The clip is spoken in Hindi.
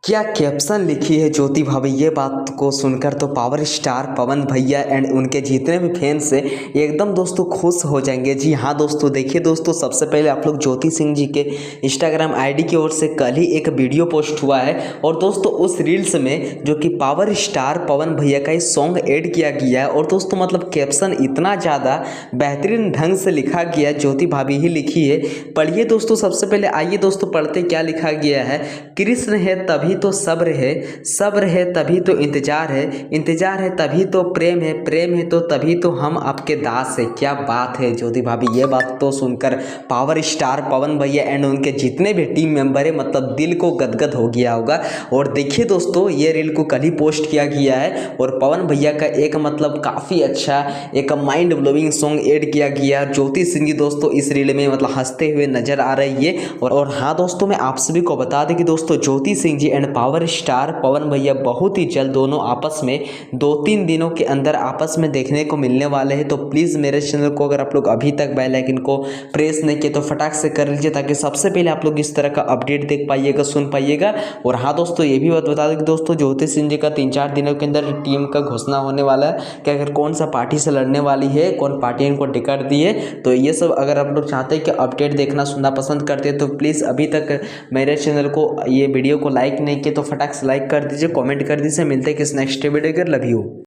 क्या कैप्शन लिखी है ज्योति भाभी। ये बात को सुनकर तो पावर स्टार पवन भैया एंड उनके जितने भी फैंस हैं एकदम दोस्तों खुश हो जाएंगे। जी हाँ दोस्तों, देखिए दोस्तों, सबसे पहले आप लोग ज्योति सिंह जी के इंस्टाग्राम आईडी की ओर से कल ही एक वीडियो पोस्ट हुआ है और दोस्तों उस रील्स में जो कि पावर स्टार पवन भैया का इस सॉन्ग ऐड किया गया है और दोस्तों मतलब कैप्शन इतना ज़्यादा बेहतरीन ढंग से लिखा गया है, ज्योति भाभी ही लिखी है। पढ़िए दोस्तों, सबसे पहले आइए दोस्तों पढ़ते क्या लिखा गया है। कृष्ण है तभी तो सब्र है, सब्र है तभी तो इंतजार है, इंतजार है तभी तो प्रेम है तो तभी तो हम आपके दास है। क्या बात है ज्योति भाभी। ये बात तो सुनकर पावर स्टार पवन भैया एंड उनके जितने भी टीम मेंबर है मतलब दिल को गदगद हो गया होगा। और देखिए दोस्तों, ये रील को कल ही पोस्ट किया गया है और पवन भैया का एक मतलब काफ़ी अच्छा एक माइंड ब्लोइंग सॉन्ग ऐड किया गया है। ज्योति सिंह जी दोस्तों इस रील में मतलब हंसते हुए नजर आ रही है। और हाँ दोस्तों, मैं आप सभी को बता दें कि दोस्तों Jyoti Singh ji and power star पवन भैया बहुत ही जल्द दोनों आपस में 2-3 दिनों के अंदर आपस में देखने को मिलने वाले हैं। तो प्लीज़ मेरे चैनल को अगर आप लोग अभी तक बेल आइकन को प्रेस नहीं किए तो फटाक से कर लीजिए ताकि सबसे पहले आप लोग इस तरह का अपडेट देख पाइएगा, सुन पाइएगा। और हाँ दोस्तों, ये भी बात बता दें कि दोस्तों ज्योति सिंह जी का 3-4 दिनों के अंदर टीम का घोषणा होने वाला है कि अगर कौन सा पार्टी से लड़ने वाली है, कौन पार्टी इनको टिकट दी है। तो ये सब अगर आप लोग चाहते हैं कि अपडेट देखना सुनना पसंद करते हैं तो प्लीज़ अभी तक मेरे चैनल को ये वीडियो को लाइक नहीं किए तो फटाक से लाइक कर दीजिए, कमेंट कर दीजिए। मिलते हैं किस नेक्स्ट वीडियो के। Love you.